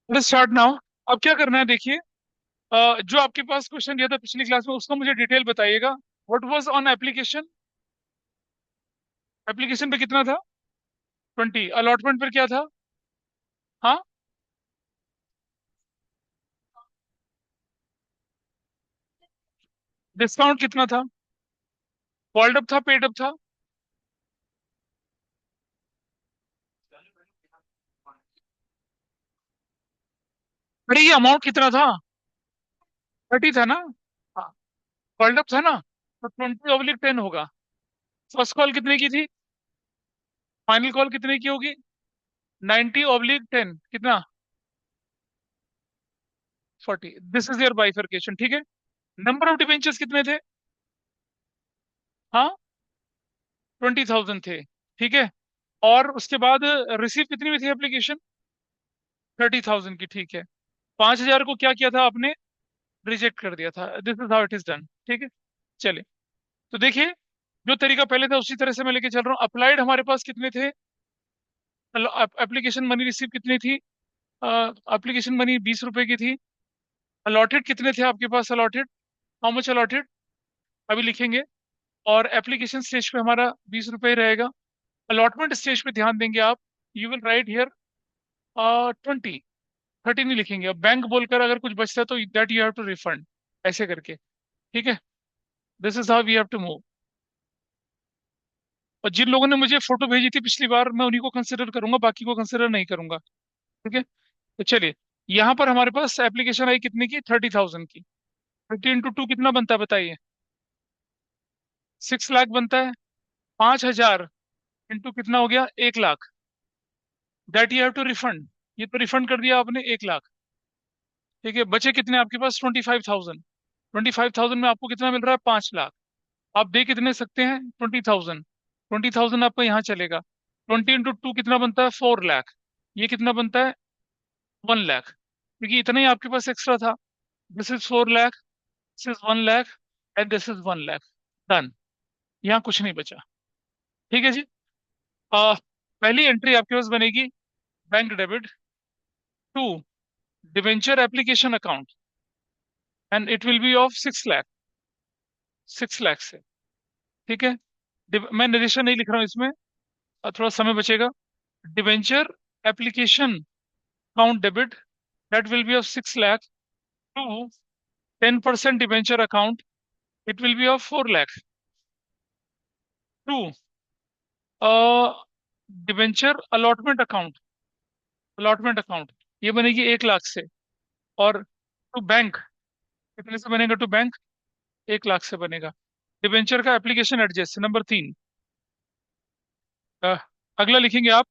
Let's start now. अब क्या करना है देखिए। जो आपके पास क्वेश्चन दिया था पिछली क्लास में उसका मुझे डिटेल बताइएगा। What was on application. Application पे कितना था? 20। अलॉटमेंट पर क्या था? हाँ। डिस्काउंट कितना था? कॉल्ड अप था, पेड अप था? अरे ये अमाउंट कितना था? 30 था ना? हाँ। कॉल्ड अप था ना? तो 20/10 होगा। फर्स्ट कॉल कितने की थी? फाइनल कॉल कितने की होगी? 90/10 कितना? 40। दिस इज योर बाइफर्केशन, ठीक है। नंबर ऑफ डिबेंचर्स कितने थे? हाँ। 20,000 थे, ठीक है। और उसके बाद रिसीव कितनी में थी एप्लीकेशन? 30,000 की, ठीक है। 5,000 को क्या किया था आपने? रिजेक्ट कर दिया था। This is how it is done, ठीक है। चलिए, तो देखिए, जो तरीका पहले था उसी तरह से मैं लेके चल रहा हूँ। अप्लाइड हमारे पास कितने थे? एप्लीकेशन मनी रिसीव कितनी थी? एप्लीकेशन मनी 20 रुपए की थी। अलॉटेड कितने थे आपके पास? Allotted, how much allotted? अभी लिखेंगे। और एप्लीकेशन स्टेज पे हमारा 20 रुपए रहेगा। अलॉटमेंट स्टेज पे ध्यान देंगे आप। You will write here 20। 30 नहीं लिखेंगे। अब बैंक बोलकर अगर कुछ बचता है तो that you have to refund, ऐसे करके, ठीक है। This is how we have to move. और जिन लोगों ने मुझे फोटो भेजी थी पिछली बार, मैं उन्हीं को कंसिडर करूंगा, बाकी को कंसिडर नहीं करूंगा, ठीक है। तो चलिए, यहाँ पर हमारे पास एप्लीकेशन आई कितने की? 30,000 की। 50 × 2 कितना बनता है बताइए? 6 लाख बनता है। 5,000 इंटू कितना हो गया? 1 lakh. That you have to refund. ये तो रिफंड कर दिया आपने, 1 लाख, ठीक है। बचे कितने आपके पास? 25,000। 25,000 में आपको कितना मिल रहा है? 5 लाख। आप दे कितने सकते हैं? 20,000। 20,000 आपका यहाँ चलेगा। 20 × 2 कितना बनता है? 4 लाख। ये कितना बनता है? 1 लाख, क्योंकि इतना ही आपके पास एक्स्ट्रा था। This is 4 lakh, this is 1 lakh, and this is 1 lakh. Done. यहाँ कुछ नहीं बचा, ठीक है जी। पहली एंट्री आपके पास बनेगी bank debit to debenture application account, and it will be of 6 lakh. 6 lakh से, ठीक है। मैं निर्देशन नहीं लिख रहा हूँ इसमें, थोड़ा समय बचेगा। Debenture application account debit, that will be of 6 lakh, to 10% debenture account, it will be of 4 lakh, to debenture allotment account ये बनेगी 1 लाख से। और टू बैंक कितने से बनेगा? टू बैंक 1 लाख से बनेगा। डिबेंचर का एप्लीकेशन एडजस्ट नंबर 3। अगला लिखेंगे आप।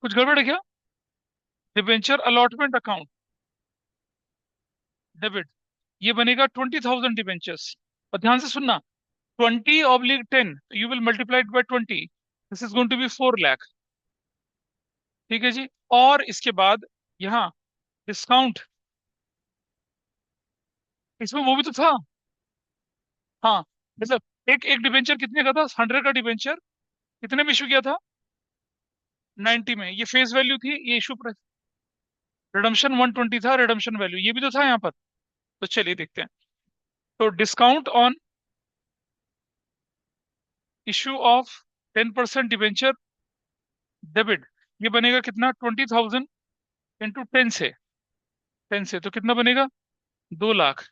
कुछ गड़बड़ है क्या? डिबेंचर अलॉटमेंट अकाउंट डेबिट, ये बनेगा 20,000 डिबेंचर्स। और ध्यान से सुनना, 20/10 you will multiplied by 20, this is going to be 4 lakh, ठीक है जी। और इसके बाद यहाँ डिस्काउंट, इसमें वो भी तो था। हाँ, मतलब एक एक डिबेंचर कितने का था? 100 का डिबेंचर कितने में इशू किया था? 90 में। ये फेस वैल्यू थी, ये इशू प्राइस। रिडम्पशन 120 था, रिडम्पशन वैल्यू ये भी तो था यहाँ पर। तो चलिए देखते हैं। तो discount on issue of 10% debenture debit, ये बनेगा कितना? 20,000 इंटू 10 से तो कितना बनेगा? 2 लाख।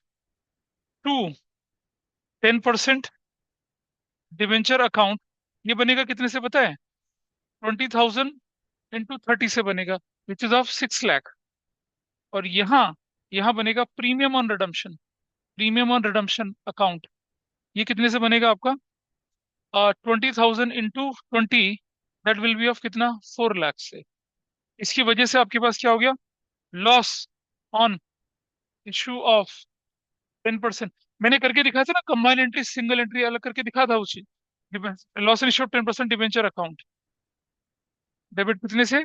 टू 10% डिबेंचर अकाउंट, ये बनेगा कितने से पता है? 20,000 इंटू 30 से बनेगा, विच इज ऑफ 6 लाख। और यहाँ यहाँ बनेगा premium on redemption. Premium on redemption account, ये कितने से बनेगा आपका? 20,000 into 20, that will be of कितना? 4 लाख से। इसकी वजह से आपके पास क्या हो गया? Loss on issue of 10%। मैंने करके दिखाया था ना, कंबाइन एंट्री सिंगल एंट्री अलग करके दिखा था उसी। Loss in issue of 10% debenture account debit कितने से?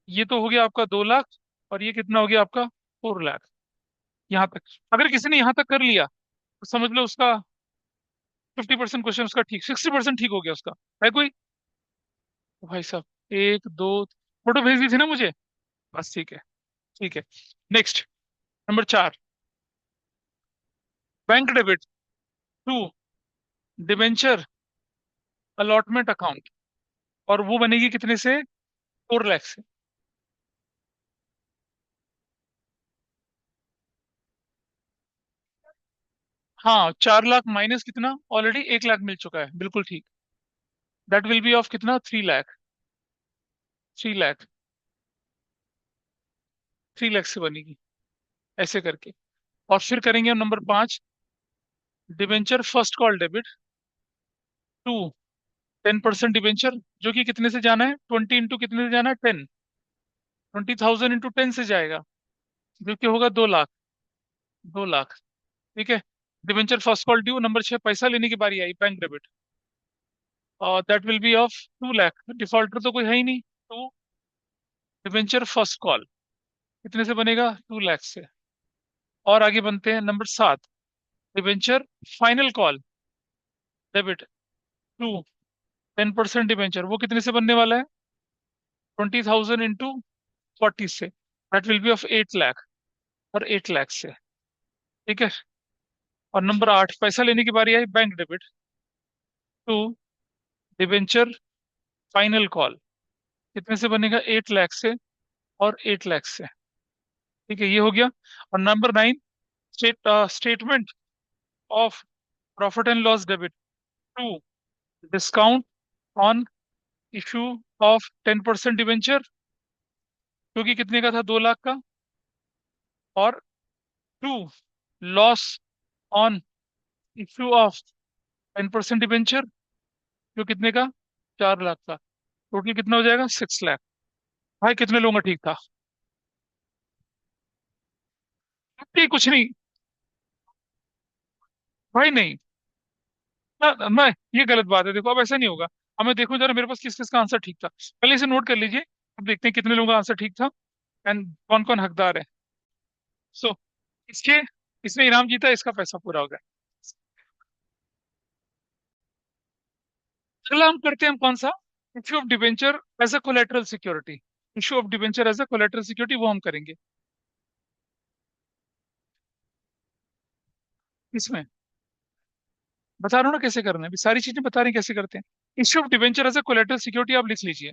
ये तो हो गया आपका 2 लाख, और ये कितना हो गया आपका? 4 लाख। यहाँ तक अगर किसी ने यहाँ तक कर लिया तो समझ लो उसका 50% क्वेश्चन उसका ठीक, 60% ठीक हो गया उसका। है कोई? तो भाई साहब, एक दो, फोटो भेज दी थी ना मुझे? बस ठीक है। ठीक है। Next, number 4, bank debit to debenture allotment account, और वो बनेगी कितने से? 4 लाख से। हाँ, 4 लाख माइनस कितना, ऑलरेडी 1 लाख मिल चुका है, बिल्कुल ठीक। दैट विल बी ऑफ कितना, 3 लाख। 3 लाख, 3 लाख से बनेगी, ऐसे करके। और फिर करेंगे number 5, debenture first call debit to 10% debenture, जो कि कितने से जाना है, 20 इंटू कितने से जाना है, 10। 20,000 इंटू 10 से जाएगा, जो कि होगा 2 लाख। 2 लाख, ठीक है। Debenture first call due, number 6, पैसा लेने की बारी आई, बैंक डेबिट, और that will be of 2 lakh. Defaulter तो कोई है ही नहीं, तो डिबेंचर फर्स्ट कॉल कितने से बनेगा, 2 लाख से। और आगे बनते हैं number 7, debenture final call debit to 10% debenture, वो कितने से बनने वाला है, 20,000 इंटू 40 से, that will be of 8 lakh, और 8 लाख से, ठीक है। और नंबर 8, पैसा लेने की बारी आई, bank debit to debenture final call, कितने से बनेगा, 8 लाख से, और 8 लाख से, ठीक है, ये हो गया। और number 9, statement of profit and loss debit to discount on issue of 10% debenture, जो कि कितने का था, 2 लाख का, और to loss on issue of 10% debenture, जो कितने का, 4 लाख का। टोटल कितना हो जाएगा, 6 लाख। भाई कितने लोगों का ठीक था? ठीक, कुछ नहीं। भाई नहीं, मैं, ये गलत बात है, देखो अब ऐसा नहीं होगा। अब मैं देखूं जरा मेरे पास किस किस का आंसर ठीक था, पहले इसे नोट कर लीजिए। अब देखते हैं कितने लोगों का आंसर ठीक था, एंड कौन कौन हकदार है। सो इसके, इसने इनाम जीता, इसका पैसा पूरा हो गया। अगला हम करते हैं, हम कौन सा, issue of debenture as a collateral security. Issue of debenture as a collateral security, वो हम करेंगे इसमें। बता रहा हूँ ना कैसे करना है, अभी सारी चीजें बता रहे हैं कैसे करते हैं। Issue of debenture as a collateral security आप लिख लीजिए।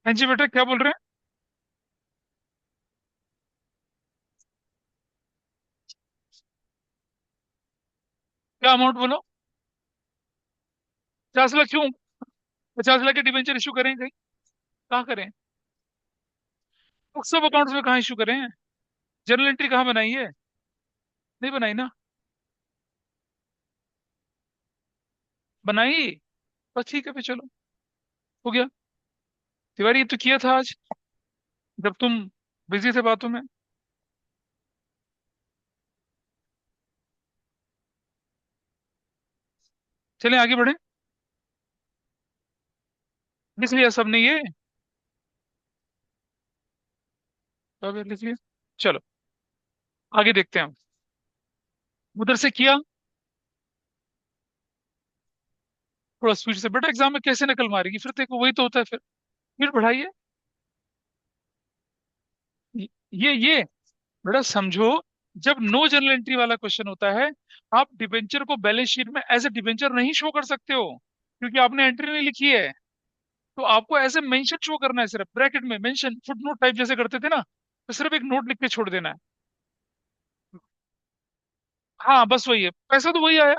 हाँ जी बेटा, क्या बोल रहे हैं? क्या अमाउंट बोलो? 50 लाख क्यों? 50 लाख के डिबेंचर इशू करें कहीं? कहाँ करें? सब अकाउंट्स में कहाँ इशू करें? जर्नल एंट्री कहाँ बनाई है? नहीं बनाई ना? बनाई? बस ठीक है, फिर चलो, हो गया। तिवारी, ये तो किया था आज, जब तुम बिजी थे बातों में। चलें आगे बढ़े। लिख लिया सबने ये? तो अभी लिख लिया। चलो आगे देखते हैं हम। उधर से किया, थोड़ा स्पीड से। बेटा एग्जाम में कैसे नकल मारेगी फिर, देखो वही तो होता है फिर बढ़ाइए। ये बेटा समझो, जब नो जर्नल एंट्री वाला क्वेश्चन होता है, आप डिबेंचर को बैलेंस शीट में एज ए डिबेंचर नहीं शो कर सकते हो, क्योंकि आपने एंट्री नहीं लिखी है। तो आपको ऐसे मेंशन शो करना है, सिर्फ ब्रैकेट में मेंशन, फुटनोट टाइप जैसे करते थे ना, तो सिर्फ एक नोट लिख के छोड़ देना है। हाँ बस वही है, पैसा तो वही आया।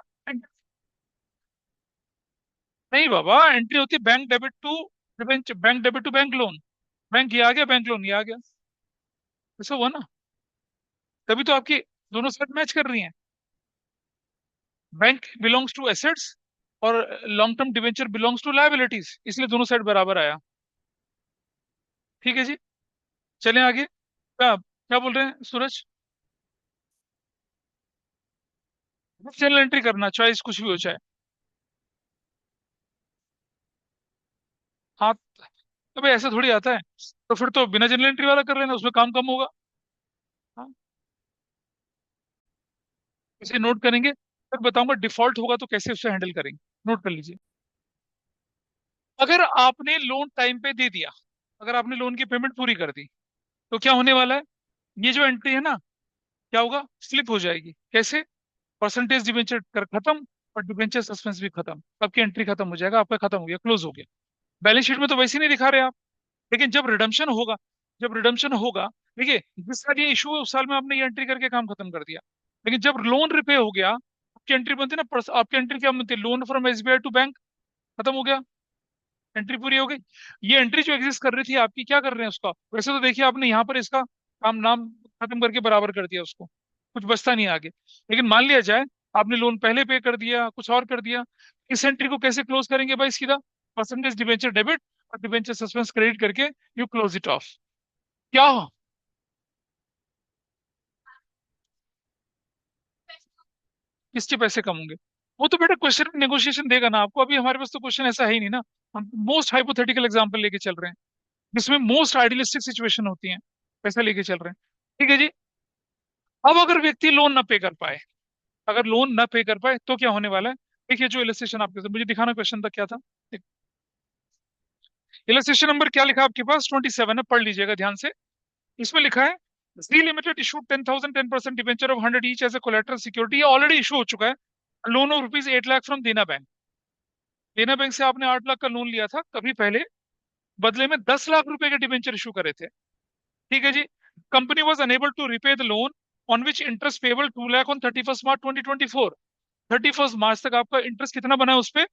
नहीं बाबा, एंट्री होती है bank debit to debenture, bank debit to bank loan. Bank ये आ गया, बैंक लोन ये आ गया, ऐसा हुआ ना? तभी तो आपकी दोनों साइड मैच कर रही हैं। बैंक बिलोंग्स टू एसेट्स, और long term debenture belongs to liabilities, इसलिए दोनों साइड बराबर आया। ठीक है जी, चलें आगे। क्या क्या बोल रहे हैं सूरज? चैनल एंट्री करना, चॉइस कुछ भी हो जाए। हाँ, तो भाई ऐसा थोड़ी आता है, तो फिर तो बिना जनरल एंट्री वाला कर लेना, उसमें काम कम होगा। हाँ, इसे नोट करेंगे, फिर बताऊंगा डिफॉल्ट होगा तो कैसे उसे हैंडल करेंगे। नोट कर लीजिए। अगर आपने लोन टाइम पे दे दिया, अगर आपने लोन की पेमेंट पूरी कर दी, तो क्या होने वाला है? ये जो एंट्री है ना, क्या होगा? स्लिप हो जाएगी। कैसे? परसेंटेज डिबेंचर कर खत्म, और डिबेंचर सस्पेंस भी खत्म। आपकी एंट्री खत्म हो जाएगा, आपका खत्म हो गया, क्लोज हो गया। बैलेंस शीट में तो वैसे ही नहीं दिखा रहे आप, लेकिन जब रिडम्पशन होगा, जब रिडम्पशन होगा, देखिए जिस साल ये इशू है उस साल में आपने ये एंट्री करके काम खत्म कर दिया। लेकिन जब लोन रिपे हो गया, आपकी एंट्री बनती है ना, आपकी एंट्री क्या बनती है? Loan from SBI to bank, खत्म हो गया, एंट्री पूरी हो गई। ये एंट्री जो एग्जिस्ट कर रही थी आपकी, क्या कर रहे हैं उसका? वैसे तो देखिए आपने यहाँ पर इसका काम नाम खत्म करके बराबर कर दिया उसको, कुछ बचता नहीं है आगे। लेकिन मान लिया जाए आपने लोन पहले पे कर दिया, कुछ और कर दिया, इस एंट्री को कैसे क्लोज करेंगे भाई? सीधा परसेंटेज डिबेंचर डेबिट और डिबेंचर सस्पेंस क्रेडिट करके यू क्लोज इट ऑफ। क्या हो? किसके पैसे कम होंगे? वो तो बेटा क्वेश्चन में नेगोशिएशन देगा ना आपको। अभी हमारे पास तो क्वेश्चन ऐसा है ही नहीं ना। हम मोस्ट हाइपोथेटिकल एग्जांपल लेके चल रहे हैं, जिसमें मोस्ट आइडियलिस्टिक सिचुएशन होती है, पैसा लेके चल रहे हैं। ठीक है जी। अब अगर व्यक्ति लोन ना पे कर पाए, अगर लोन ना पे कर पाए तो क्या होने वाला है? देखिए जो इलस्ट्रेशन आपके साथ मुझे दिखाना, क्वेश्चन था क्या था? इलस्ट्रेशन नंबर क्या लिखा आपके पास? 27 है, पढ़ लीजिएगा ध्यान से। इसमें लिखा है G limited issue 10,000 10% debenture of 100 each as a collateral security. ये ऑलरेडी इशू हो चुका है। Loan of rupees 8 lakh from Dena bank. Dena bank से आपने 8 लाख का लोन लिया था कभी पहले, बदले में 10 लाख रुपए के डिबेंचर इशू करे थे। ठीक है जी। Company was unable to repay the loan on which interest payable 2 lakh on 31 March 2024। 31 March तक आपका इंटरेस्ट कितना बना है उस पर?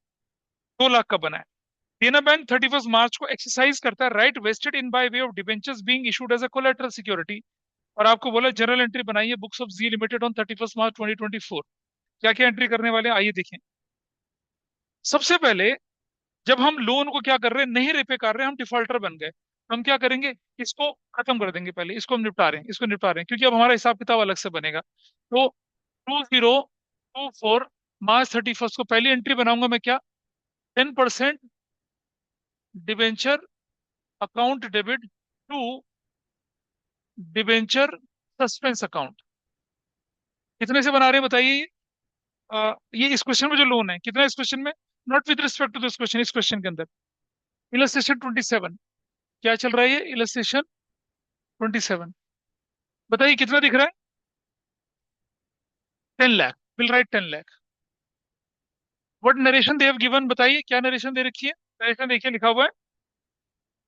2 लाख का बना है। देना बैंक 31 मार्च को एक्सरसाइज करता है right vested in by way of debentures being issued as a collateral security. और आपको बोला जनरल एंट्री बनाइए books of G limited on 31 March 2024। क्या क्या एंट्री करने वाले हैं आइए देखें। सबसे पहले, जब हम लोन को क्या कर रहे हैं, नहीं रिपे कर रहे हैं, हम डिफॉल्टर बन गए, तो हम क्या करेंगे? इसको खत्म कर देंगे। पहले इसको हम निपटा रहे हैं, इसको निपटा रहे हैं, क्योंकि अब हमारा हिसाब किताब अलग से बनेगा। तो 2024 मार्च 31 को पहली एंट्री बनाऊंगा मैं, क्या? 10% debenture account debit to debenture suspense account. कितने से बना रहे हैं बताइए ये? ये इस क्वेश्चन में जो लोन है कितना है इस क्वेश्चन में? Not with respect to this question, इस क्वेश्चन के अंदर इलस्ट्रेशन 27 क्या चल रहा है? ये इलस्ट्रेशन 27, बताइए कितना दिख रहा है? 10 lakh. Will write 10 lakh. What narration they have given, बताइए क्या नरेशन दे रखी है? नरेशन देखिए लिखा हुआ है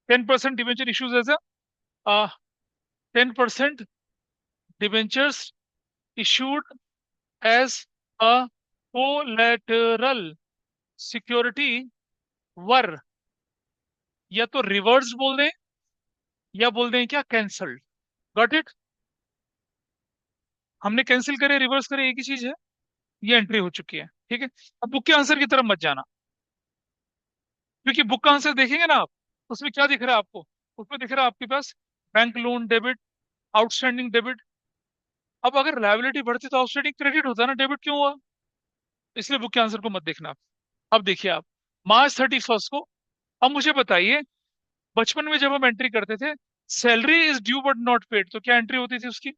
10% debenture issues as a 10% debentures issued as a collateral security वर, या तो रिवर्स बोल दें या बोल दें क्या, कैंसल्ड। Got it? हमने कैंसिल करे रिवर्स करे एक ही चीज है। ये एंट्री हो चुकी है। ठीक है। अब बुक के आंसर की तरफ मत जाना, क्योंकि बुक का आंसर देखेंगे ना आप, उसमें क्या दिख रहा है आपको? उसमें दिख रहा है आपके पास bank loan debit, outstanding debit. अब अगर लायबिलिटी बढ़ती तो आउटस्टैंडिंग क्रेडिट होता ना, डेबिट क्यों हुआ? इसलिए बुक के आंसर को मत देखना आप। अब देखिए आप, मार्च 31 को, अब मुझे बताइए, बचपन में जब हम एंट्री करते थे, salary is due but not paid, तो क्या एंट्री होती थी उसकी?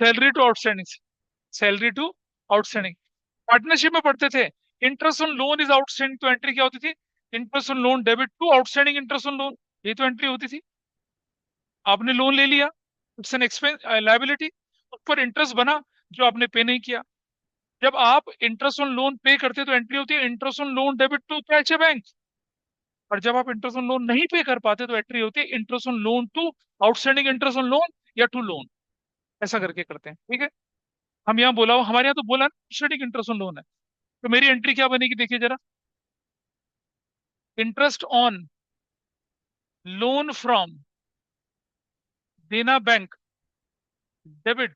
Salary to outstanding, salary to outstanding. Partnership में पढ़ते थे, interest on loan is outstanding, तो एंट्री क्या होती थी? Interest on loan debit to outstanding interest on loan, ये तो एंट्री होती थी। आपने लोन ले लिया, इट्स एन एक्सपेंस लायबिलिटी, उस पर इंटरेस्ट बना जो आपने पे नहीं किया। जब आप इंटरेस्ट ऑन लोन पे करते तो एंट्री होती है interest on loan debit to catch a bank. और जब आप इंटरेस्ट ऑन लोन नहीं पे कर पाते तो एंट्री होती है interest on loan to outstanding interest on loan, या टू लोन। ऐसा करके करते हैं। ठीक है। हम यहाँ बोला, हमारे यहाँ तो बोला आउटस्टैंडिंग इंटरेस्ट ऑन लोन है, तो मेरी एंट्री क्या बनेगी देखिए जरा। Interest on loan from Dena bank debit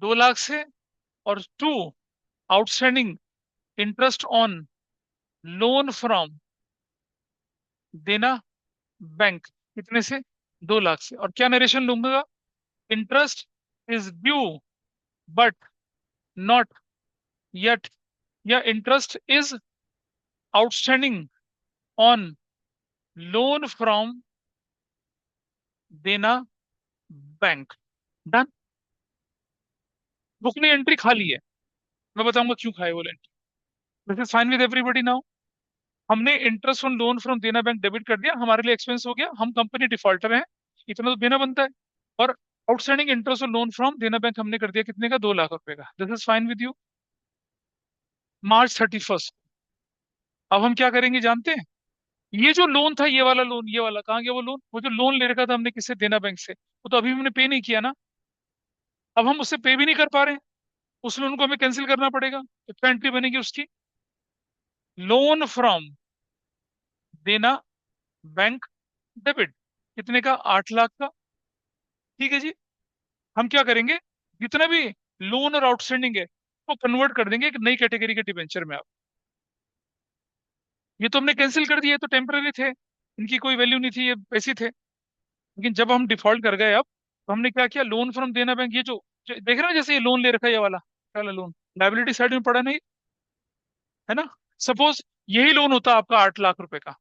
2 lakh से, और to outstanding interest on loan from Dena bank कितने से? 2 लाख से। और क्या नरेशन लूंगा? Interest is due but not yet, या interest is outstanding on loan from Dena bank. Done. Book ने एंट्री खा ली है, मैं बताऊंगा क्यों खाए वो entry. This is fine with everybody now. हमने interest on loan from Dena bank debit कर दिया, हमारे लिए एक्सपेंस हो गया, हम कंपनी डिफॉल्टर हैं, इतना तो देना बनता है। और outstanding interest on loan from Dena bank हमने कर दिया कितने का, 2 लाख रुपए का। This is fine with you. March 31st, अब हम क्या करेंगे जानते हैं? ये जो लोन था, ये वाला लोन, ये वाला कहाँ गया वो लोन? वो जो लोन ले रखा था हमने किससे, देना बैंक से, वो तो अभी हमने पे नहीं किया ना। अब हम उससे पे भी नहीं कर पा रहे हैं, उस लोन को हमें कैंसिल करना पड़ेगा, तो क्या एंट्री बनेगी उसकी? Loan from Dena bank debit, कितने का, 8 लाख का। ठीक है जी। हम क्या करेंगे, जितना भी लोन और आउटस्टैंडिंग है वो कन्वर्ट कर देंगे एक नई कैटेगरी के डिबेंचर में। आप, ये तो हमने कैंसिल कर दिया, ये तो टेम्पररी थे, इनकी कोई वैल्यू नहीं थी, ये ऐसे थे। लेकिन जब हम डिफॉल्ट कर गए अब, तो हमने क्या किया, लोन फ्रॉम देना बैंक, ये जो देख रहे हो जैसे ये लोन ले रखा है, ये वाला लोन लाइबिलिटी साइड में पड़ा नहीं, है ना? सपोज यही लोन होता आपका 8 लाख रुपए का,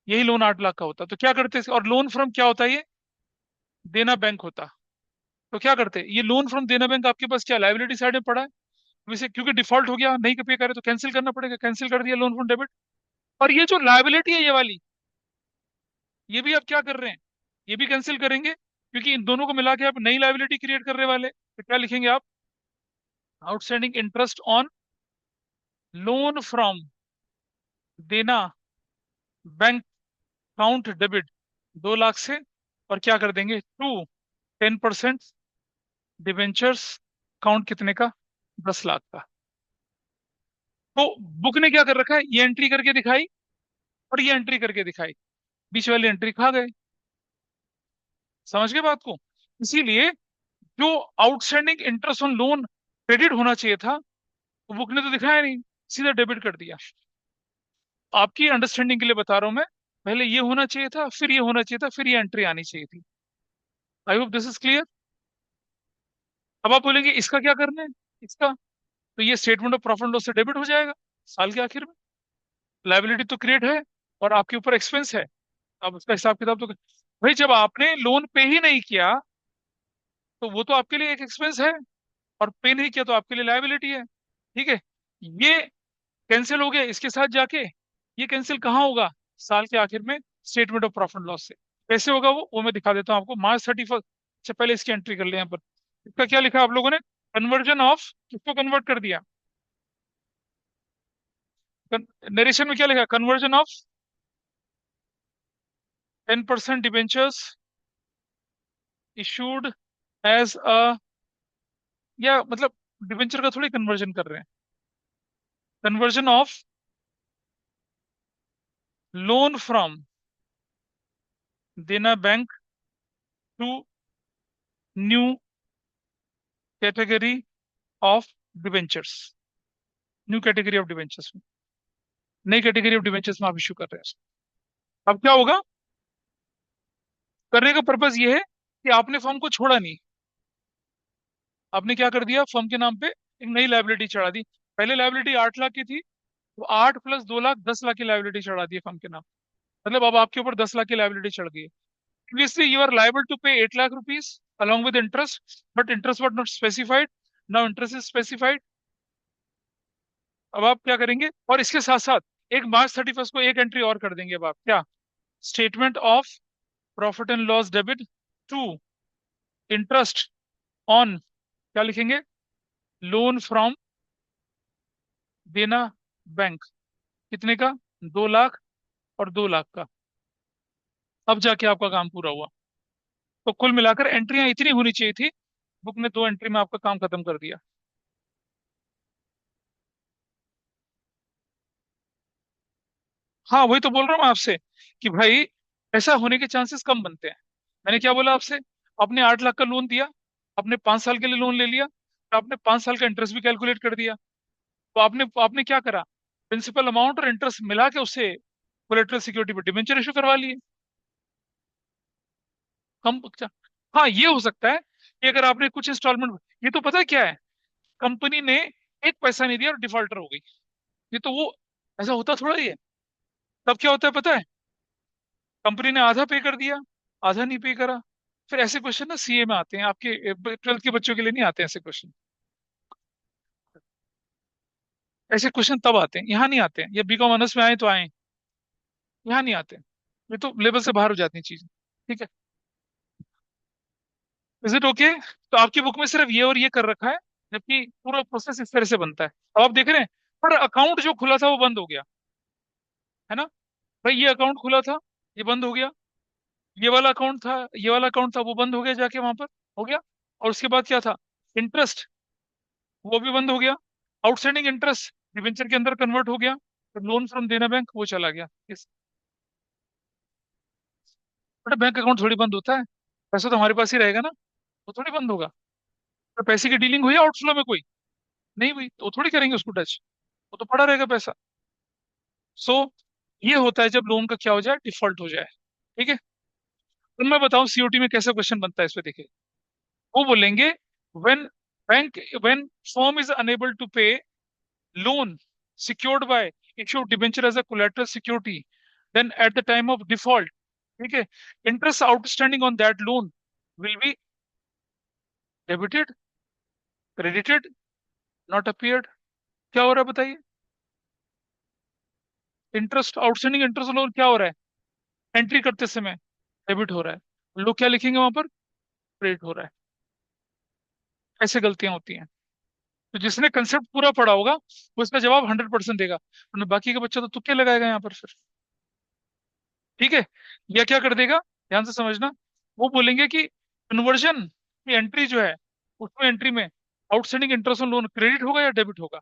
यही लोन 8 लाख का होता तो क्या करते? और लोन फ्रॉम क्या होता है ये, देना बैंक होता, तो क्या करते? ये लोन फ्रॉम देना बैंक आपके पास क्या लाइबिलिटी साइड में पड़ा है, वैसे क्योंकि डिफॉल्ट हो गया, नहीं पे करे तो कैंसिल करना पड़ेगा, कैंसिल कर दिया लोन फ्रॉम डेबिट। और ये जो लाइबिलिटी है ये वाली, ये भी आप क्या कर रहे हैं, ये भी कैंसिल करेंगे, क्योंकि इन दोनों को मिला के आप नई लाइबिलिटी क्रिएट करने वाले, तो क्या लिखेंगे आप, outstanding interest on loan from Dena bank count debit 2 lakh से, और क्या कर देंगे, टू 10% डिवेंचर्स काउंट कितने का, 10 लाख का। तो बुक ने क्या कर रखा है, ये एंट्री करके दिखाई और ये एंट्री करके दिखाई, बीच वाली एंट्री खा गए। समझ गए बात को? इसीलिए जो outstanding interest on loan credit होना चाहिए था, वो बुक ने तो दिखाया नहीं, सीधा डेबिट कर दिया। आपकी अंडरस्टैंडिंग के लिए बता रहा हूं मैं, पहले ये होना चाहिए था, फिर ये होना चाहिए था, फिर ये एंट्री आनी चाहिए थी। I hope this is clear. अब आप बोलेंगे इसका क्या करना है, इसका, तो ये statement of profit and loss से डेबिट हो जाएगा साल के आखिर में। लाइबिलिटी तो क्रिएट है और आपके ऊपर एक्सपेंस है, अब उसका हिसाब किताब तो भाई, जब आपने लोन पे ही नहीं किया तो वो तो आपके लिए एक एक्सपेंस है, और पे नहीं किया तो आपके लिए लाइबिलिटी है। ठीक है, ये कैंसिल हो गया इसके साथ जाके, ये कैंसिल कहाँ होगा, साल के आखिर में स्टेटमेंट ऑफ प्रॉफिट लॉस से। कैसे होगा वो मैं दिखा देता हूँ आपको। March 31st से पहले इसकी एंट्री कर ले यहाँ पर। इसका क्या लिखा आप लोगों ने, कन्वर्जन ऑफ, किसको कन्वर्ट कर दिया, नरेशन में क्या लिखा, conversion of 10% debentures issued as a, या मतलब डिबेंचर का थोड़ी कन्वर्जन कर रहे हैं, conversion of loan from Dena bank to new category of debentures, new category of debentures में, नई कैटेगरी ऑफ डिबेंचर्स में आप इशू कर रहे हैं। अब क्या होगा, करने का पर्पज ये है कि आपने फर्म को छोड़ा नहीं, आपने क्या कर दिया, फर्म के नाम पे एक नई लाइबिलिटी चढ़ा दी। पहले लाइबिलिटी 8 लाख की थी, तो 8 + 2 लाख 10 लाख की लाइबिलिटी चढ़ा दी फर्म के नाम, मतलब अब आपके ऊपर 10 लाख की लाइबिलिटी चढ़ गई है। Previously you are liable to pay 8 lakh rupees along with interest, but interest was not specified, now interest is specified। अब आप क्या करेंगे, और इसके साथ साथ एक March 31st को एक एंट्री और कर देंगे, अब आप क्या, statement of profit and loss debit to interest on, क्या लिखेंगे, लोन फ्रॉम देना बैंक, कितने का, 2 लाख और 2 लाख का। अब जाके आपका काम पूरा हुआ। तो कुल मिलाकर एंट्रियां इतनी होनी चाहिए थी, बुक ने 2 एंट्री में आपका काम खत्म कर दिया। हाँ वही तो बोल रहा हूँ मैं आपसे, कि भाई ऐसा होने के चांसेस कम बनते हैं। मैंने क्या बोला आपसे, आपने 8 लाख का लोन दिया, आपने 5 साल के लिए लोन ले लिया, तो आपने 5 साल का इंटरेस्ट भी कैलकुलेट कर दिया, तो आपने आपने क्या करा, प्रिंसिपल अमाउंट और इंटरेस्ट मिला के उससे कोलेटरल सिक्योरिटी पर डिबेंचर इशू करवा लिए। कम अच्छा, हाँ ये हो सकता है कि अगर आपने कुछ इंस्टॉलमेंट, ये तो पता है क्या है, कंपनी ने एक पैसा नहीं दिया और डिफॉल्टर हो गई, ये तो वो, ऐसा होता थोड़ा ही है। तब क्या होता है पता है, कंपनी ने आधा पे कर दिया, आधा नहीं पे करा, फिर ऐसे क्वेश्चन ना सीए में आते हैं, आपके 12th के बच्चों के लिए नहीं आते ऐसे क्वेश्चन। ऐसे क्वेश्चन तब आते हैं, यहाँ नहीं आते हैं। ये बीकॉम ऑनर्स में आए तो आए, यहाँ नहीं आते हैं। ये तो लेवल से बाहर हो जाती हैं चीजें। ठीक है, इज इट ओके? तो आपकी बुक में सिर्फ ये और ये कर रखा है, जबकि पूरा प्रोसेस इस तरह से बनता है। अब आप देख रहे हैं, पर अकाउंट जो खुला था वो बंद हो गया, है ना? भाई ये अकाउंट खुला था, ये बंद हो गया। ये वाला अकाउंट था, ये वाला अकाउंट था, वो बंद हो गया जाके वहां पर, हो गया। और उसके बाद क्या था? इंटरेस्ट, वो भी बंद हो गया। आउटस्टैंडिंग इंटरेस्ट डिबेंचर के अंदर कन्वर्ट हो गया। तो लोन फ्रॉम देना बैंक वो चला गया इस। बट बैंक अकाउंट थोड़ी बंद होता है, पैसा तो हमारे पास ही रहेगा ना, वो थोड़ी बंद होगा। तो पैसे की डीलिंग हुई आउटफ्लो में कोई नहीं हुई, तो वो थोड़ी करेंगे उसको टच, वो तो पड़ा रहेगा पैसा। सो ये होता है जब लोन का क्या हो जाए, डिफॉल्ट हो जाए। ठीक है, तो मैं बताऊं सीओटी में कैसा क्वेश्चन बनता है, इस पे देखिए। वो बोलेंगे, when bank, when firm is unable to pay loan secured by issued debenture as a collateral security, then at the time of default, ठीक है, interest outstanding on that loan will be debited, credited, not appeared। क्या हो रहा है बताइए? Interest outstanding interest loan क्या हो रहा है, एंट्री करते समय डेबिट हो रहा है, लोग क्या लिखेंगे वहां पर, क्रेडिट हो रहा है। ऐसे गलतियां होती हैं। तो जिसने कंसेप्ट पूरा पढ़ा होगा वो इसका जवाब 100% देगा, वरना बाकी का बच्चा तो तुक्के लगाएगा यहाँ पर फिर। ठीक है, या क्या कर देगा, ध्यान से समझना। वो बोलेंगे कि कन्वर्जन की एंट्री जो है, उसमें एंट्री में outstanding interest on loan credit होगा या डेबिट होगा?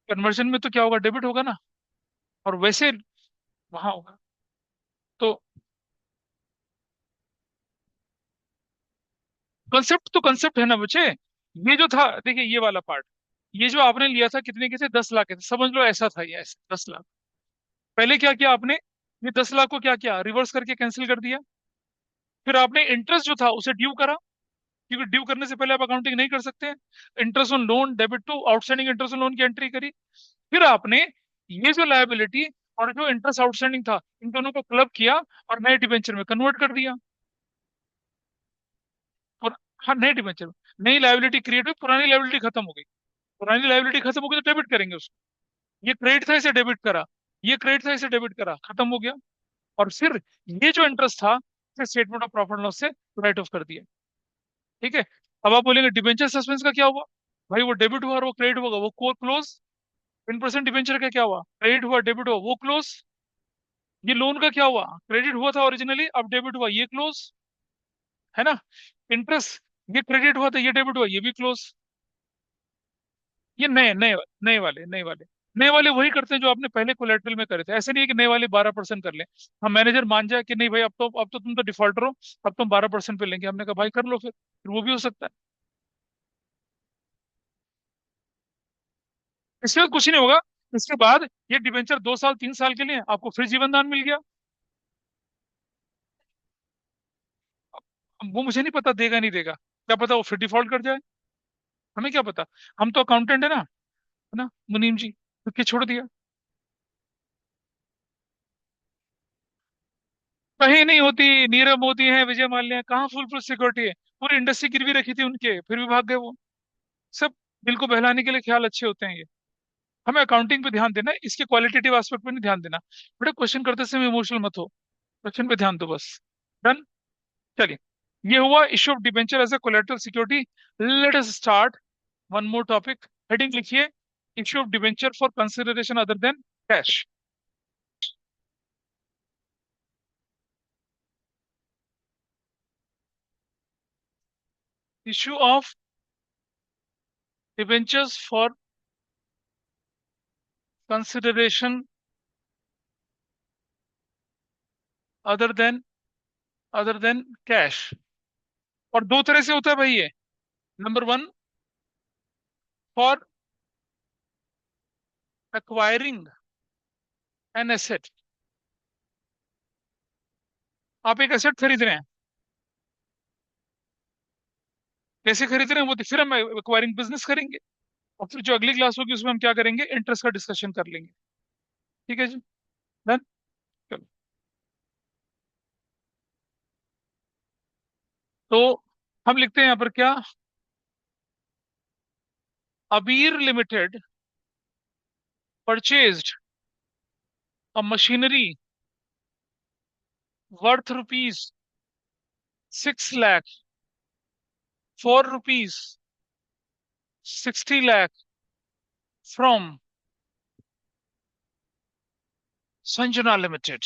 कन्वर्जन में तो क्या होगा, डेबिट होगा ना। और वैसे वहां होगा। तो कंसेप्ट तो कंसेप्ट है ना बच्चे। ये जो था देखिए, ये वाला पार्ट, ये जो आपने लिया था कितने के थे, 10 लाख के थे, समझ लो ऐसा था, ये ऐसा 10 लाख। पहले क्या किया आपने, ये 10 लाख को क्या किया, रिवर्स करके कैंसिल कर दिया। फिर आपने इंटरेस्ट जो था उसे ड्यू करा, क्योंकि ड्यू करने से पहले आप अकाउंटिंग नहीं कर सकते हैं। Interest on loan debit to outstanding interest on loan की एंट्री करी। फिर आपने ये जो लायबिलिटी और जो इंटरेस्ट आउटस्टैंडिंग था, इन दोनों को क्लब किया और नए डिबेंचर में कन्वर्ट कर दिया। और हाँ, नए डिबेंचर में नई लायबिलिटी क्रिएट हुई, पुरानी लायबिलिटी खत्म हो गई। पुरानी लायबिलिटी खत्म हो गई तो डेबिट करेंगे उसको। ये क्रेडिट था, इसे डेबिट करा। ये क्रेडिट था, इसे डेबिट करा, खत्म हो गया। और फिर ये जो इंटरेस्ट था, इसे स्टेटमेंट ऑफ प्रॉफिट लॉस से राइट ऑफ कर दिया। ठीक है, अब आप बोलेंगे डिबेंचर सस्पेंस का क्या हुआ? भाई वो डेबिट हुआ और वो क्रेडिट होगा, वो कोर क्लोज। 10% डिबेंचर का क्या हुआ, क्रेडिट हुआ डेबिट हुआ वो क्लोज। ये लोन का क्या हुआ, क्रेडिट हुआ था ओरिजिनली, अब डेबिट हुआ ये क्लोज, है ना? इंटरेस्ट, ये क्रेडिट हुआ था, ये डेबिट हुआ, ये भी क्लोज। ये नए नए नए वाले नए वाले वही करते हैं जो आपने पहले कोलेटरल में करे थे। ऐसे नहीं है कि नए वाले 12% कर लें। हम मैनेजर मान जाए कि नहीं भाई, अब तो तुम तो डिफॉल्टर हो, अब तुम 12% पे लेंगे, हमने कहा भाई कर लो फिर वो भी हो सकता है। इसके बाद कुछ नहीं होगा। इसके बाद ये डिबेंचर 2 साल 3 साल के लिए आपको फिर जीवन दान मिल गया। अब वो मुझे नहीं पता देगा नहीं देगा, क्या पता वो फिर डिफॉल्ट कर जाए, हमें क्या पता। हम तो अकाउंटेंट है ना मुनीम जी, तो क्या छोड़ दिया। कहीं नहीं होती, नीरव मोदी है, विजय माल्या है, कहाँ फुल फुल सिक्योरिटी है। पूरी इंडस्ट्री गिरवी रखी थी उनके, फिर भी भाग गए वो। सब दिल को बहलाने के लिए ख्याल अच्छे होते हैं ये। हमें अकाउंटिंग पे ध्यान देना है, इसके क्वालिटेटिव एस्पेक्ट पे नहीं ध्यान देना। बेटा क्वेश्चन करते समय इमोशनल मत हो, क्वेश्चन पे ध्यान दो बस। डन। चलिए, ये हुआ issue of debenture as a collateral security. Let us start one more topic. Heading लिखिए, issue of debenture for consideration other than cash. Issue of debentures for consideration other than cash. और दो तरह से होता है भाई ये। Number one, for acquiring an asset. आप एक एसेट खरीद रहे हैं, कैसे खरीद रहे हैं वो फिर हम एक्वायरिंग बिजनेस करेंगे। और फिर जो अगली क्लास होगी उसमें हम क्या करेंगे, इंटरेस्ट का डिस्कशन कर लेंगे। ठीक है जी, डन। तो हम लिखते हैं यहाँ पर क्या, अबीर limited purchased a machinery worth rupees 6 lakh for rupees 60 lakh from Sanjana limited.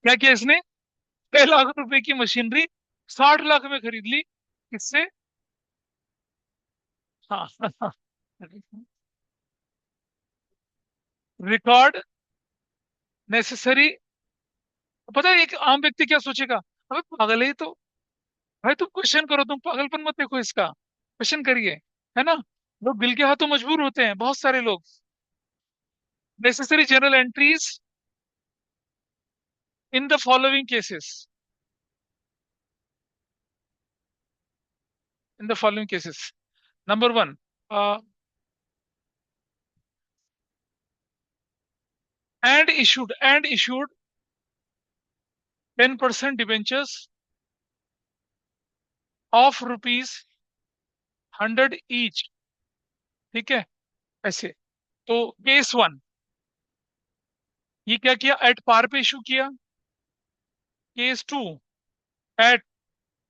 क्या किया इसने, 6 लाख रुपए की मशीनरी 60 लाख में खरीद ली, किससे? हाँ रिकॉर्ड नेसेसरी। पता है एक आम व्यक्ति क्या सोचेगा, अबे पागल है ये तो। भाई तुम क्वेश्चन करो, तुम पागलपन मत देखो इसका, क्वेश्चन करिए, है ना। लोग बिल के हाथों मजबूर होते हैं, बहुत सारे लोग। Necessary general entries in the following cases, in the following cases. Number one, and issued 10% debentures of rupees 100 each. ठीक है, ऐसे। तो केस वन, ये क्या किया, एट पार पे इशू किया। केस टू, एट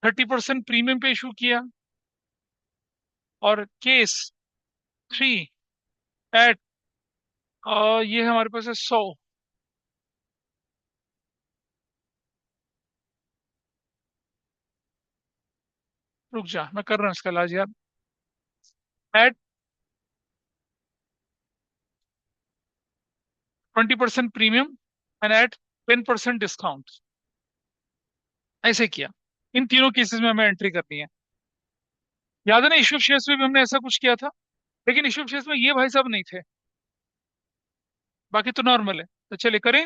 30% प्रीमियम पे इशू किया। और केस थ्री, एट ये हमारे पास है 100। रुक जा, मैं कर रहा हूँ इसका इलाज यार। At 20% premium and at 10% discount, ऐसे किया। इन तीनों केसेस में हमें एंट्री करनी है। याद है ना, इशू शेयर्स में भी हमने ऐसा कुछ किया था, लेकिन इशू शेयर्स में ये भाई साहब नहीं थे, बाकी तो नॉर्मल है। तो चलिए करें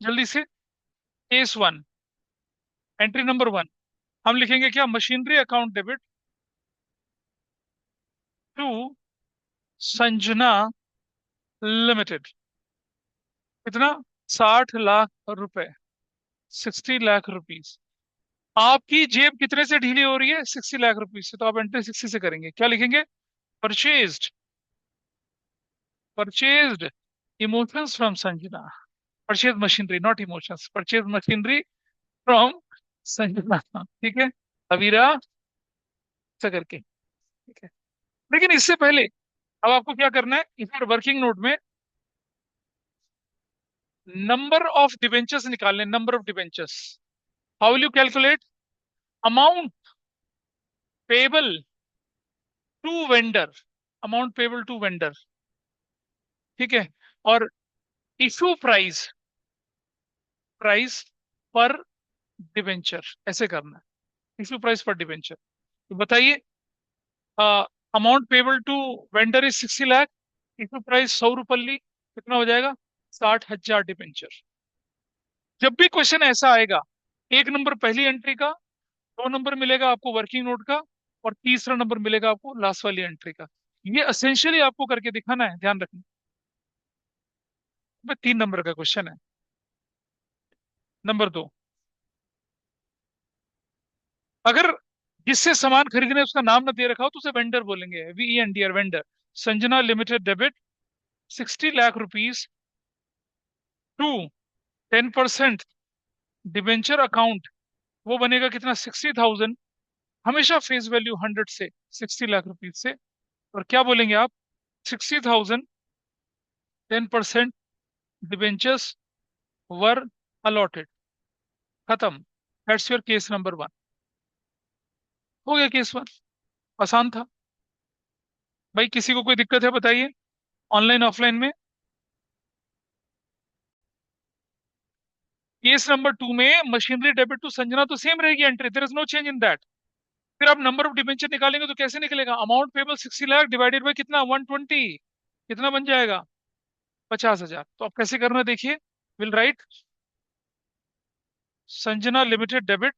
जल्दी से। Case one, entry number one, हम लिखेंगे क्या, machinery account debit to Sanjana limited. कितना, 60 लाख रुपए, 60 लाख रुपीज। आपकी जेब कितने से ढीली हो रही है, 60 लाख रुपीज से, तो आप एंट्री 60 से करेंगे। क्या लिखेंगे, purchased, purchased emotions from Sanjana. Purchase machinery not emotions, purchase machinery from Sanjana. ठीक है, अवीरा, ऐसा करके। ठीक है, लेकिन इससे पहले अब आपको क्या करना है, इधर वर्किंग नोट में नंबर ऑफ डिबेंचर्स निकालने, number of debentures. How will you calculate, amount payable to vendor, amount payable to vendor. ठीक है, और इशू प्राइस, प्राइस पर डिबेंचर, ऐसे करना है, इशू प्राइस पर डिबेंचर। तो बताइए, amount payable to vendor is 60 lakh, issue price 100 रुपये, कितना हो जाएगा, 60 हजार डिबेंचर। जब भी क्वेश्चन ऐसा आएगा, एक नंबर पहली एंट्री का, 2 नंबर मिलेगा आपको वर्किंग नोट का, और तीसरा नंबर मिलेगा आपको लास्ट वाली एंट्री का। ये असेंशियली आपको करके दिखाना है, ध्यान रखना। 3 नंबर का क्वेश्चन है। नंबर दो, अगर जिससे सामान खरीदने उसका नाम ना दे रखा हो तो उसे वेंडर बोलेंगे, VENDR, vendor. Sanjana limited debit 60 lakh rupees to 10% debenture account, वो बनेगा कितना, 60,000। हमेशा फेस वैल्यू 100 से, 60 लाख रुपीज से। और क्या बोलेंगे आप, 60,000, 10% डिबेंचर्स वर अलॉटेड, खत्म। That's your case number one. हो गया केस वन, आसान था। भाई किसी को कोई दिक्कत है बताइए, ऑनलाइन ऑफलाइन में। केस नंबर टू में मशीनरी डेबिट टू संजना तो सेम रहेगी entry, there is no change in that. फिर आप नंबर ऑफ डिबेंचर निकालेंगे तो कैसे निकलेगा, amount payable 60 lakh divided by कितना, 120, कितना बन जाएगा, 50 हजार। तो आप कैसे करना है, देखिए। Will write Sanjana limited debit,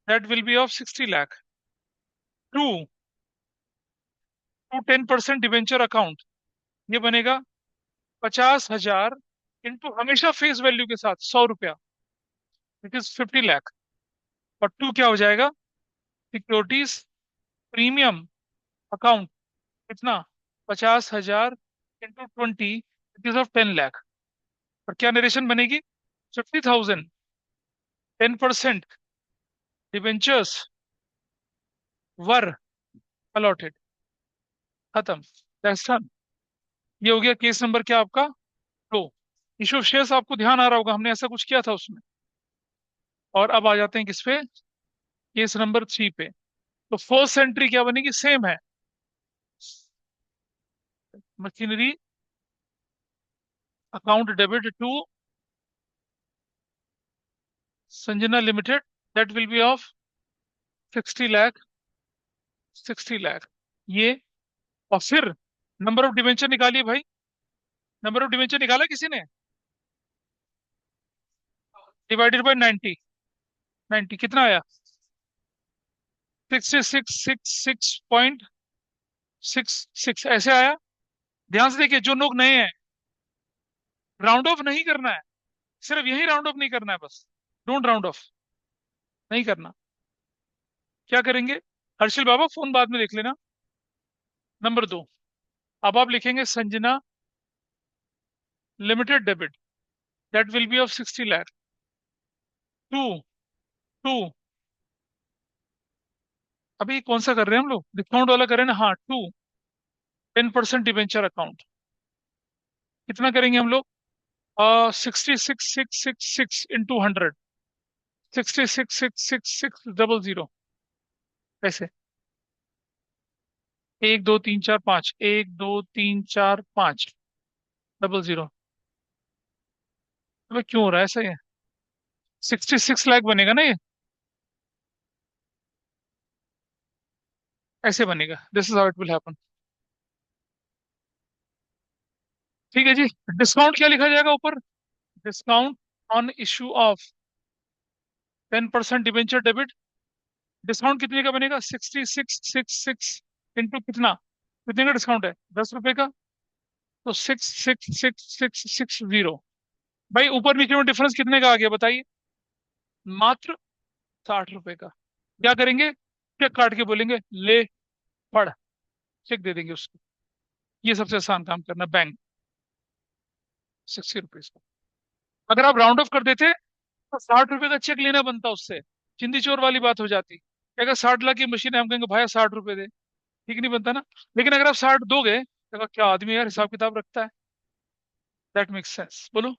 that will be of 60 lakh to 10% debenture account, ये बनेगा 50 हजार, इंटू हमेशा फेस वैल्यू के साथ 100 रुपया, इट इज 50 लाख। और टू क्या हो जाएगा, सिक्योरिटीज प्रीमियम अकाउंट कितना, 50,000 into 20, it is of 10 lakh. और क्या नरेशन बनेगी, 50,000, 10% डिवेंचर्स वर अलॉटेड, खत्म, दैट्स डन। ये हो गया केस नंबर क्या आपका, दो। इशू ऑफ शेयर्स आपको ध्यान आ रहा होगा, हमने ऐसा कुछ किया था उसमें। और अब आ जाते हैं किस पे, केस नंबर 3 पे। तो फर्स्ट एंट्री क्या बनेगी, सेम है, machinery account debit to Sanjana limited, that will be of 60 lakh, 60 lakh. ये, और फिर नंबर ऑफ डिवेंचर निकालिए भाई, नंबर ऑफ डिवेंचर निकाला किसी ने, डिवाइडेड बाय 90, 90 कितना आया, 6666.66 ऐसे आया। ध्यान से देखिए, जो लोग नए हैं, राउंड ऑफ नहीं करना है, सिर्फ यही राउंड ऑफ नहीं करना है बस, डोंट राउंड ऑफ, नहीं करना। क्या करेंगे, हर्षिल बाबा फोन बाद में देख लेना। नंबर 2, अब आप लिखेंगे Sanjana limited debit, that will be of 60 lakh. To, to, अभी कौन सा कर रहे हैं हम लोग, डिस्काउंट वाला कर रहे हैं ना, हाँ, टू 10% डिवेंचर अकाउंट, कितना करेंगे हम लोग, 66,666 इंटू 100, 66,666,000, ऐसे, 1 2 3 4 5, 1 2 3 4 5 0। अबे क्यों हो रहा है ऐसा, ये 66 लाख बनेगा ना ये, ऐसे बनेगा, this is how it will happen. ठीक है जी। डिस्काउंट क्या लिखा जाएगा ऊपर, discount on issue of 10% debenture debit, discount कितने का बनेगा, 6666 इंटू कितना, कितने का डिस्काउंट है, 10 रुपए का, तो 666660। भाई ऊपर नीचे में डिफरेंस कितने का आ गया बताइए, मात्र 60 रुपए का। क्या करेंगे, चेक काट के बोलेंगे ले पढ़, चेक दे देंगे उसको। ये सबसे आसान काम करना, बैंक 60 रुपीज का। अगर आप राउंड ऑफ कर देते तो 60 रुपए का चेक लेना बनता उससे, चिंदी चोर वाली बात हो जाती। अगर 60 लाख की मशीन है, हम कहेंगे भाई 60 रुपए दे, ठीक नहीं बनता ना। लेकिन अगर आप 60 दोगे तो क्या आदमी यार हिसाब किताब रखता है, दैट मेक्स सेंस, बोलो।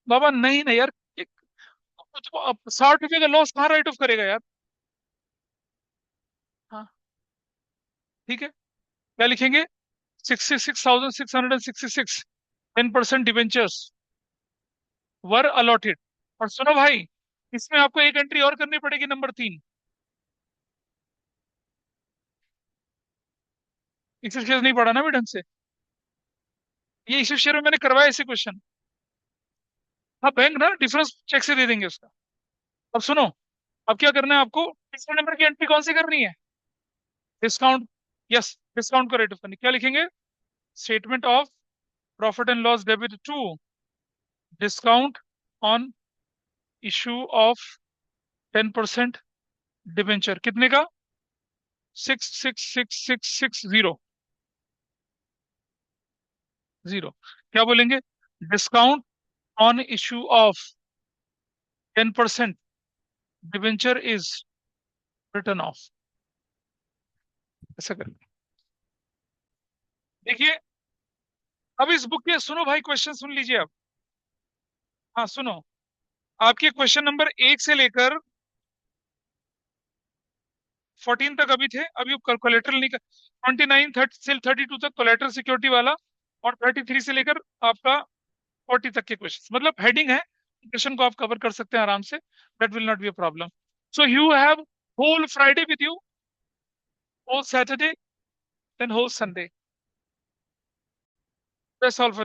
बाबा नहीं नहीं यार, 60 रुपए का लॉस कहाँ राइट ऑफ करेगा यार। हाँ, ठीक है, क्या लिखेंगे, 66,666, 10% डिवेंचर्स वर अलॉटेड। और सुनो भाई, इसमें आपको एक एंट्री और करनी पड़ेगी, नंबर 3। इसे शेयर नहीं पढ़ा ना भी ढंग से, ये इसे शेयर में मैंने करवाया ऐसे क्वेश्चन। हाँ, बैंक ना डिफरेंस चेक से दे देंगे उसका। अब सुनो, अब क्या करना है आपको, तीसरे नंबर की एंट्री कौन सी करनी है, डिस्काउंट, यस, डिस्काउंट का रेट ऑफ करनी, क्या लिखेंगे, statement of profit and loss debit to discount on issue of 10% debenture, कितने का, 666660, जीरो। क्या बोलेंगे, discount on issue of 10% debenture is written off, ऐसा करेंगे। देखिए, अब इस बुक के सुनो भाई, क्वेश्चन सुन लीजिए अब। हाँ सुनो, आपके क्वेश्चन नंबर 1 से लेकर 14 तक अभी थे, अभी कोलेटरल नहीं कर, 29 30 से 32 तक कोलेटरल सिक्योरिटी वाला, और 33 से लेकर आपका 40 तक के क्वेश्चन, मतलब हेडिंग है, क्वेश्चन को आप कवर कर सकते हैं आराम से, that will not be a problem. So you have whole Friday with you, whole Saturday, then whole Sunday, that's all for